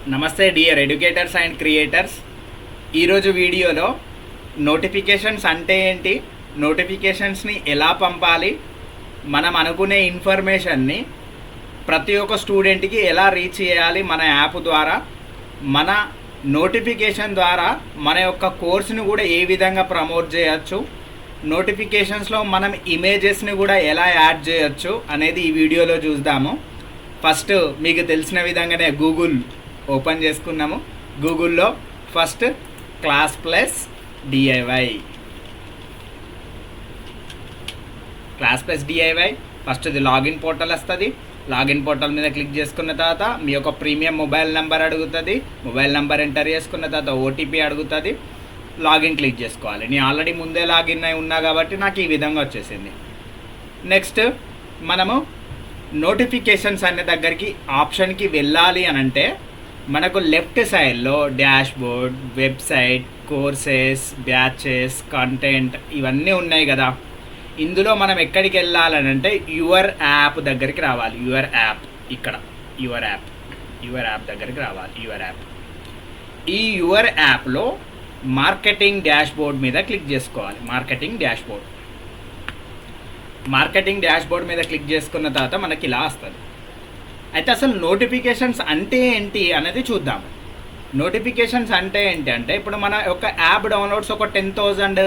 నమస్తే dear educators and creators. ఈరోజు వీడియోలో నోటిఫికేషన్స్ అంటే ఏంటి, నోటిఫికేషన్స్ని ఎలా పంపాలి, మనం అనుకునే ఇన్ఫర్మేషన్ని ప్రతి ఒక్క స్టూడెంట్కి ఎలా రీచ్ చేయాలి, మన యాప్ ద్వారా, మన నోటిఫికేషన్ ద్వారా మన యొక్క కోర్సును కూడా ఏ విధంగా ప్రమోట్ చేయొచ్చు, నోటిఫికేషన్స్లో మనం ఇమేజెస్ని కూడా ఎలా యాడ్ చేయొచ్చు అనేది ఈ వీడియోలో చూద్దాము. ఫస్ట్ మీకు తెలిసిన విధంగానే గూగుల్ ఓపెన్ చేసుకున్నాము. గూగుల్లో first class plus DIY, class plus DIY first ఇది లాగిన్ పోర్టల్ వస్తుంది. లాగిన్ పోర్టల్ మీద క్లిక్ చేసుకున్న తర్వాత మీ యొక్క ప్రీమియం మొబైల్ నెంబర్ అడుగుతుంది. మొబైల్ నెంబర్ ఎంటర్ చేసుకున్న తర్వాత ఓటీపీ అడుగుతుంది. లాగిన్ క్లిక్ చేసుకోవాలి. నేను ఆల్రెడీ ముందే లాగిన్ అయి ఉన్నా కాబట్టి నాకు ఈ విధంగా వచ్చేసింది. నెక్స్ట్ మనము నోటిఫికేషన్స్ అనే దగ్గరికి ఆప్షన్కి వెళ్ళాలి అని అంటే మనకు లెఫ్ట్ సైడ్లో dash board, website, courses, batches, content ఇవన్నీ ఉన్నాయి కదా. ఇందులో మనం ఎక్కడికి వెళ్ళాలని అంటే యువర్ యాప్ దగ్గరికి రావాలి. యువర్ యాప్ ఇక్కడ యువర్ యాప్ దగ్గరికి రావాలి. ఈ యువర్ యాప్లో మార్కెటింగ్ డాష్ బోర్డ్ మీద క్లిక్ చేసుకోవాలి. మార్కెటింగ్ డాష్ బోర్డ్ మీద క్లిక్ చేసుకున్న తర్వాత మనకి ఇలా వస్తుంది. అయితే అసలు నోటిఫికేషన్స్ అంటే ఏంటి అనేది చూద్దాం. నోటిఫికేషన్స్ అంటే ఏంటి అంటే ఇప్పుడు మన యొక్క యాప్ డౌన్లోడ్స్ ఒక 10,000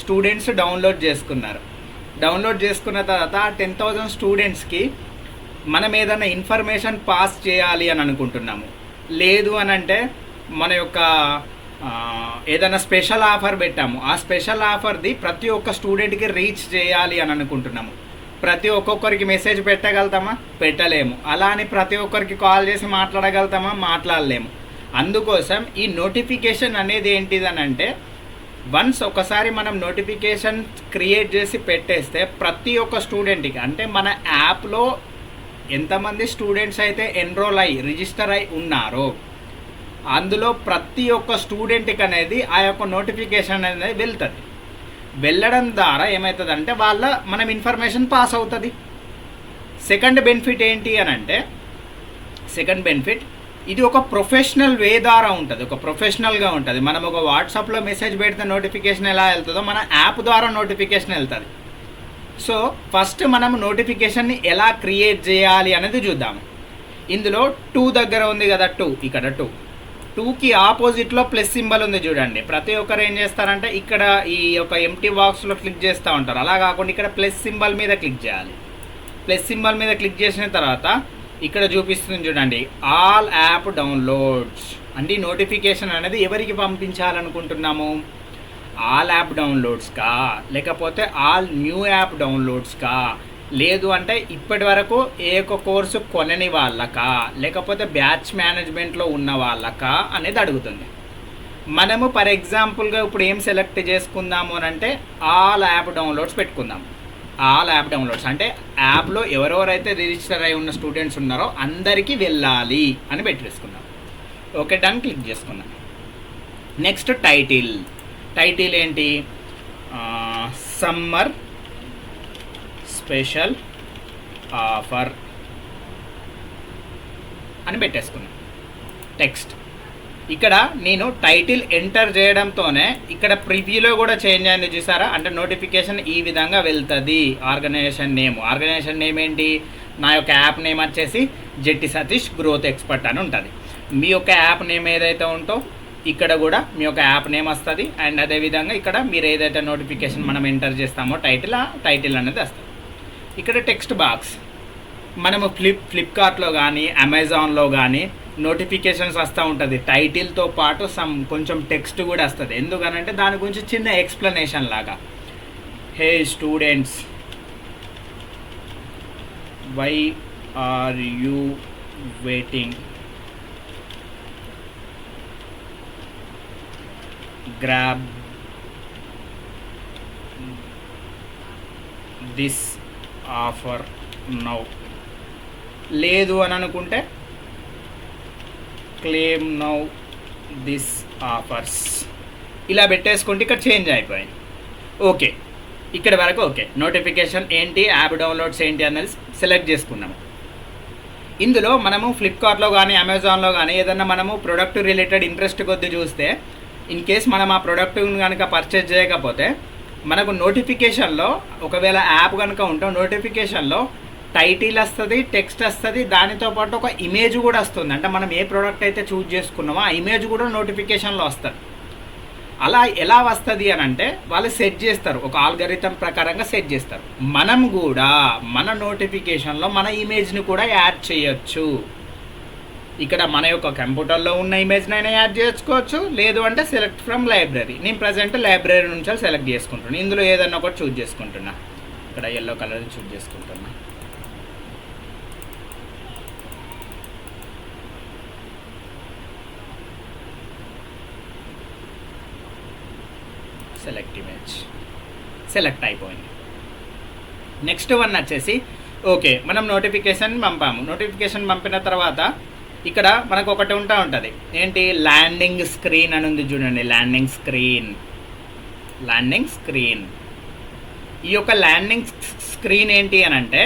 స్టూడెంట్స్ డౌన్లోడ్ చేసుకున్నారు. డౌన్లోడ్ చేసుకున్న తర్వాత 10,000 స్టూడెంట్స్కి మనం ఏదైనా ఇన్ఫర్మేషన్ పాస్ చేయాలి అని అనుకుంటున్నాము. లేదు అని అంటే మన యొక్క ఏదైనా స్పెషల్ ఆఫర్ పెట్టాము. ఆ స్పెషల్ ఆఫర్ది ప్రతి ఒక్క స్టూడెంట్కి రీచ్ చేయాలి అని అనుకుంటున్నాము. ప్రతి ఒక్కొక్కరికి మెసేజ్ పెట్టగలుగుతామా? పెట్టలేము. అలా అని ప్రతి ఒక్కరికి కాల్ చేసి మాట్లాడగలుగుతామా? మాట్లాడలేము. అందుకోసం ఈ నోటిఫికేషన్ అనేది ఏంటిదని అంటే వన్స్ ఒకసారి మనం నోటిఫికేషన్ క్రియేట్ చేసి పెట్టేస్తే ప్రతి ఒక్క స్టూడెంట్కి అంటే మన యాప్లో ఎంతమంది స్టూడెంట్స్ అయితే ఎన్రోల్ అయ్యి రిజిస్టర్ అయి ఉన్నారో అందులో ప్రతి ఒక్క స్టూడెంట్కి అనేది ఆ యొక్క నోటిఫికేషన్ అనేది వెళ్తుంది. వెళ్ళడం ద్వారా ఏమవుతుందంటే మనం ఇన్ఫర్మేషన్ పాస్ అవుతుంది. సెకండ్ బెనిఫిట్ ఏంటి అని అంటే ఇది ఒక ప్రొఫెషనల్ వే ద్వారా ఉంటుంది. ఒక ప్రొఫెషనల్గా ఉంటుంది. మనం ఒక వాట్సాప్లో మెసేజ్ పెడితే నోటిఫికేషన్ ఎలా వెళ్తుందో మన యాప్ ద్వారా నోటిఫికేషన్ వెళ్తుంది. సో ఫస్ట్ మనం నోటిఫికేషన్ని ఎలా క్రియేట్ చేయాలి అనేది చూద్దాము. ఇందులో 2 దగ్గర ఉంది కదా, ఇక్కడ 2కి ఆపోజిట్లో ప్లస్ సింబల్ ఉంది చూడండి. ప్రతి ఒక్కరు ఏం చేస్తారంటే ఇక్కడ ఈ యొక్క ఎంటీ బాక్స్లో క్లిక్ చేస్తూ ఉంటారు. అలా కాకుండా ఇక్కడ ప్లస్ సింబల్ మీద క్లిక్ చేయాలి. ప్లస్ సింబల్ మీద క్లిక్ చేసిన తర్వాత ఇక్కడ చూపిస్తుంది చూడండి, ఆల్ యాప్ డౌన్లోడ్స్ అంటే నోటిఫికేషన్ అనేది ఎవరికి పంపించాలనుకుంటున్నాము? ఆల్ యాప్ డౌన్లోడ్స్కా, లేకపోతే ఆల్ న్యూ యాప్ డౌన్లోడ్స్కా, లేదు అంటే ఇప్పటి వరకు ఏ ఒక్క కోర్సు కొనని వాళ్ళకా, లేకపోతే బ్యాచ్ మేనేజ్మెంట్లో ఉన్న వాళ్ళకా అనేది అడుగుతుంది. మనము ఫర్ ఎగ్జాంపుల్గా ఇప్పుడు ఏం సెలెక్ట్ చేసుకుందాము అని అంటే ఆల్ యాప్ డౌన్లోడ్స్ పెట్టుకుందాం. ఆల్ యాప్ డౌన్లోడ్స్ అంటే యాప్లో ఎవరెవరైతే రిజిస్టర్ అయి ఉన్న స్టూడెంట్స్ ఉన్నారో అందరికీ వెళ్ళాలి అని పెట్టేసుకుందాం. ఓకే, డన్ క్లిక్ చేసుకుందాం. నెక్స్ట్ టైటిల్ ఏంటి? సమ్మర్ స్పెషల్ ఆఫర్ అని పెట్టేసుకున్నాను. టెక్స్ట్ ఇక్కడ నేను టైటిల్ ఎంటర్ చేయడంతోనే ఇక్కడ ప్రివ్యూలో కూడా చేంజ్ అయింది చూసారా. అంటే నోటిఫికేషన్ ఈ విధంగా వెళ్తుంది. ఆర్గనైజేషన్ నేమ్ ఏంటి? నా యొక్క యాప్ నేమ్ వచ్చేసి జెట్టి సతీష్ గ్రోత్ ఎక్స్పర్ట్ అని ఉంటుంది. మీ యొక్క యాప్ నేమ్ ఏదైతే ఉంటో ఇక్కడ కూడా మీ యొక్క యాప్ నేమ్ వస్తుంది. అండ్ అదేవిధంగా ఇక్కడ మీరు ఏదైతే నోటిఫికేషన్ మనం ఎంటర్ చేస్తామో టైటిల్ అనేది వస్తుంది. ఇక్కడ టెక్స్ట్ బాక్స్ మనము ఫ్లిప్కార్ట్లో కానీ అమెజాన్లో కానీ నోటిఫికేషన్స్ వస్తూ ఉంటుంది. టైటిల్తో పాటు కొంచెం టెక్స్ట్ కూడా వస్తుంది. ఎందుకనంటే దాని గురించి చిన్న ఎక్స్ప్లెనేషన్ లాగా. Hey students, why are you waiting, grab this offer now, లేదు అని అనుకుంటే క్లెయిమ్ నౌ దిస్ ఆఫర్స్, ఇలా పెట్టేసుకుంటే ఇక్కడ చేంజ్ అయిపోయింది. ఓకే, ఇక్కడ వరకు ఓకే. నోటిఫికేషన్ ఏంటి, యాప్ డౌన్లోడ్స్ ఏంటి అన్నది సెలెక్ట్ చేసుకున్నాము. ఇందులో మనము ఫ్లిప్కార్ట్లో కానీ అమెజాన్లో కానీ ఏదన్నా మనము ప్రొడక్ట్ రిలేటెడ్ ఇంట్రెస్ట్ కొద్ది చూస్తే ఇన్ కేస్ మనం ఆ ప్రోడక్ట్ కనుక పర్చేజ్ చేయకపోతే మనకు నోటిఫికేషన్లో ఒకవేళ యాప్ కనుక ఉంటే నోటిఫికేషన్లో టైటిల్ వస్తుంది, టెక్స్ట్ వస్తుంది, దానితో పాటు ఒక ఇమేజ్ కూడా వస్తుంది. అంటే మనం ఏ ప్రోడక్ట్ అయితే చూజ్ చేసుకున్నామో ఆ ఇమేజ్ కూడా నోటిఫికేషన్లో వస్తుంది. అలా ఎలా వస్తుంది అని అంటే వాళ్ళు సెట్ చేస్తారు, ఒక ఆల్గరిథం ప్రకారంగా సెట్ చేస్తారు. మనం కూడా మన నోటిఫికేషన్లో మన ఇమేజ్ని కూడా యాడ్ చేయొచ్చు. ఇక్కడ మన యొక్క కంప్యూటర్లో ఉన్న ఇమేజ్నైనా యాడ్ చేసుకోవచ్చు, లేదు అంటే సెలెక్ట్ ఫ్రమ్ లైబ్రరీ. నేను ప్రజెంట్ లైబ్రరీ నుంచి సెలెక్ట్ చేసుకుంటున్నాను. ఇందులో ఏదన్నా ఒకటి చూజ్ చేసుకుంటున్నా. ఇక్కడ ఎల్లో కలర్ చూజ్ చేసుకుంటున్నా. సెలెక్ట్ ఇమేజ్ సెలెక్ట్ అయిపోయింది. నెక్స్ట్ వన్ వచ్చేసి ఓకే, మనం నోటిఫికేషన్ పంపాము. నోటిఫికేషన్ పంపిన తర్వాత ఇక్కడ మనకు ఒకటి ఉంటుంది, ఏంటి, ల్యాండింగ్ స్క్రీన్ అని ఉంది చూడండి. Landing screen. ఈ యొక్క ల్యాండింగ్ స్క్రీన్ ఏంటి అని అంటే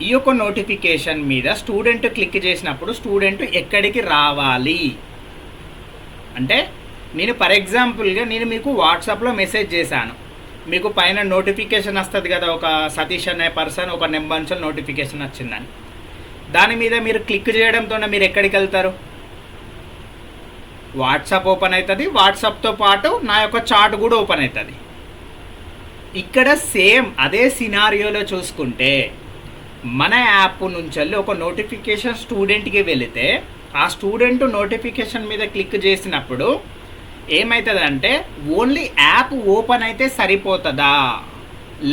ఈ యొక్క నోటిఫికేషన్ మీద స్టూడెంట్ క్లిక్ చేసినప్పుడు స్టూడెంట్ ఎక్కడికి రావాలి అంటే, నేను ఫర్ ఎగ్జాంపుల్గా నేను మీకు వాట్సాప్లో మెసేజ్ చేశాను, మీకు పైన నోటిఫికేషన్ వస్తుంది కదా, ఒక సతీష్ అనే పర్సన్ ఒక నెంబర్ నుంచి నోటిఫికేషన్ వచ్చిందని. దాని మీద మీరు క్లిక్ చేయడంతో మీరు ఎక్కడికి వెళ్తారు? వాట్సాప్ ఓపెన్ అవుతుంది, వాట్సాప్తో పాటు నా యొక్క చాట్ కూడా ఓపెన్ అవుతుంది. ఇక్కడ సేమ్ అదే సినారియోలో చూసుకుంటే మన యాప్ నుంచి ఒక నోటిఫికేషన్ స్టూడెంట్కి వెళితే ఆ స్టూడెంట్ నోటిఫికేషన్ మీద క్లిక్ చేసినప్పుడు ఏమవుతుందంటే ఓన్లీ యాప్ ఓపెన్ అయితే సరిపోతుందా,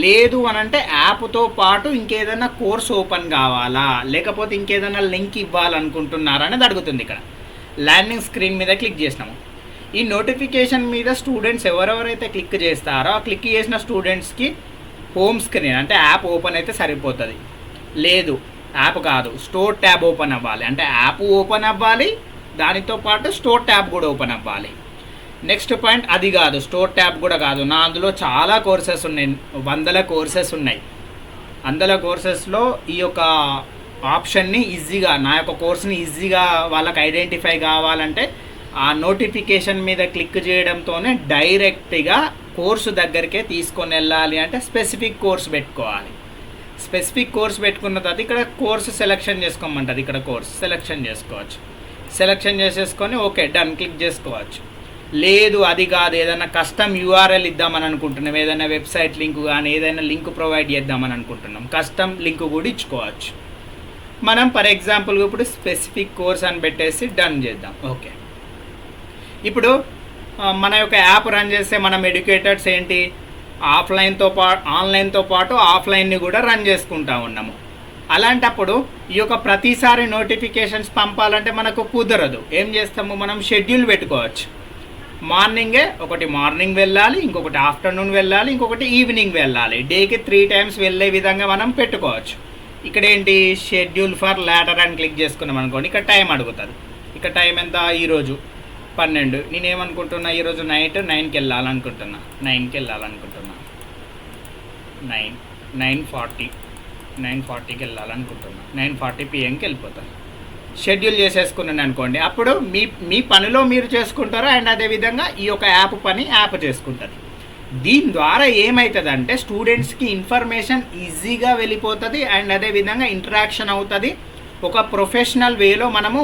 లేదు అని అంటే యాప్తో పాటు ఇంకేదైనా కోర్స్ ఓపెన్ కావాలా, లేకపోతే ఇంకేదైనా లింక్ ఇవ్వాలనుకుంటున్నారా అనేది అడుగుతుంది. ఇక్కడ ల్యాండింగ్ స్క్రీన్ మీద క్లిక్ చేసినాము. ఈ నోటిఫికేషన్ మీద స్టూడెంట్స్ ఎవరెవరైతే క్లిక్ చేస్తారో ఆ క్లిక్ చేసిన స్టూడెంట్స్కి హోమ్ స్క్రీన్ అంటే యాప్ ఓపెన్ అయితే సరిపోతుంది. లేదు, యాప్ కాదు, స్టోర్ ట్యాబ్ ఓపెన్ అవ్వాలి. అంటే యాప్ ఓపెన్ అవ్వాలి, దానితో పాటు స్టోర్ ట్యాబ్ కూడా ఓపెన్ అవ్వాలి. నెక్స్ట్ పాయింట్ అది కాదు, స్టోర్ ట్యాబ్ కూడా కాదు. నా అందులో చాలా కోర్సెస్ ఉన్నాయి, 100 కోర్సెస్ ఉన్నాయి. 100 కోర్సెస్లో ఈ యొక్క ఆప్షన్ని ఈజీగా, నా యొక్క కోర్స్ని ఈజీగా వాళ్ళకి ఐడెంటిఫై కావాలంటే ఆ నోటిఫికేషన్ మీద క్లిక్ చేయడంతోనే డైరెక్ట్గా కోర్సు దగ్గరికే తీసుకొని వెళ్ళాలి. అంటే స్పెసిఫిక్ కోర్స్ పెట్టుకోవాలి. స్పెసిఫిక్ కోర్స్ పెట్టుకున్న తర్వాత ఇక్కడ కోర్సు సెలెక్షన్ చేసుకోమంటుంది. ఇక్కడ కోర్స్ సెలెక్షన్ చేసుకోవచ్చు. సెలెక్షన్ చేసేసుకొని ఓకే డన్ క్లిక్ చేసుకోవచ్చు. లేదు అది కాదు, ఏదైనా కస్టమ్ యూఆర్ఎల్ ఇద్దామని అనుకుంటున్నాం, ఏదైనా వెబ్సైట్ లింక్ కానీ ఏదైనా లింక్ ప్రొవైడ్ చేద్దామని అనుకుంటున్నాం, కస్టమ్ లింక్ కూడా ఇచ్చుకోవచ్చు. మనం ఫర్ ఎగ్జాంపుల్ ఇప్పుడు స్పెసిఫిక్ కోర్స్ అని పెట్టేసి డన్ చేద్దాం. ఓకే, ఇప్పుడు మన యొక్క యాప్ రన్ చేస్తే మనం ఎడ్యుకేటర్స్ ఏంటి ఆన్లైన్తో పాటు ఆఫ్లైన్ని కూడా రన్ చేసుకుంటా ఉన్నాము. అలాంటప్పుడు ఈ యొక్క ప్రతిసారి నోటిఫికేషన్స్ పంపాలంటే మనకు కుదరదు. ఏం చేస్తాము, మనం షెడ్యూల్ పెట్టుకోవచ్చు. ఒకటి మార్నింగ్ వెళ్ళాలి, ఇంకొకటి ఆఫ్టర్నూన్ వెళ్ళాలి, ఇంకొకటి ఈవినింగ్ వెళ్ళాలి. డేకి 3 times వెళ్ళే విధంగా మనం పెట్టుకోవచ్చు. ఇక్కడ ఏంటి, షెడ్యూల్ ఫర్ లేటర్ అని క్లిక్ చేసుకున్నాం అనుకోండి, ఇక్కడ టైం అడుగుతుంది. ఇక్కడ టైం ఎంత, ఈరోజు 12. నేనేమనుకుంటున్నా, ఈరోజు నైట్ 9కి వెళ్ళాలనుకుంటున్నా. 9:40కి వెళ్ళాలనుకుంటున్నా. 9:40 PM వెళ్ళిపోతాను. షెడ్యూల్ చేసేసుకున్నాను అనుకోండి, అప్పుడు మీ పనిలో మీరు చేసుకుంటారు. అండ్ అదేవిధంగా ఈ యొక్క యాప్ చేసుకుంటుంది. దీని ద్వారా ఏమవుతుందంటే స్టూడెంట్స్కి ఇన్ఫర్మేషన్ ఈజీగా వెళ్ళిపోతుంది. అండ్ అదేవిధంగా ఇంటరాక్షన్ అవుతుంది. ఒక ప్రొఫెషనల్ వేలో మనము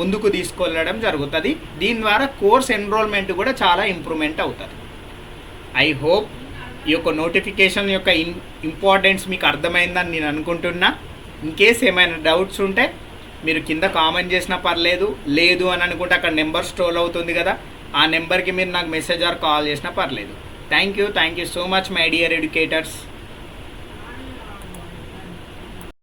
ముందుకు తీసుకెళ్ళడం జరుగుతుంది. దీని ద్వారా కోర్స్ ఎన్రోల్మెంట్ కూడా చాలా ఇంప్రూవ్మెంట్ అవుతుంది. ఐ హోప్ ఈ యొక్క నోటిఫికేషన్ యొక్క ఇంపార్టెన్స్ మీకు అర్థమైందని నేను అనుకుంటున్నా. ఇన్ కేస్ ఏమైనా డౌట్స్ ఉంటే మీరు కింద కామెంట్ చేసినా పర్లేదు, లేదు అని అనుకుంటే అక్కడ నెంబర్ స్క్రోల్ అవుతుంది కదా, ఆ నెంబర్కి మీరు నాకు మెసేజ్ ఆర్ కాల్ చేసినా పర్లేదు. Thank you so much my dear educators.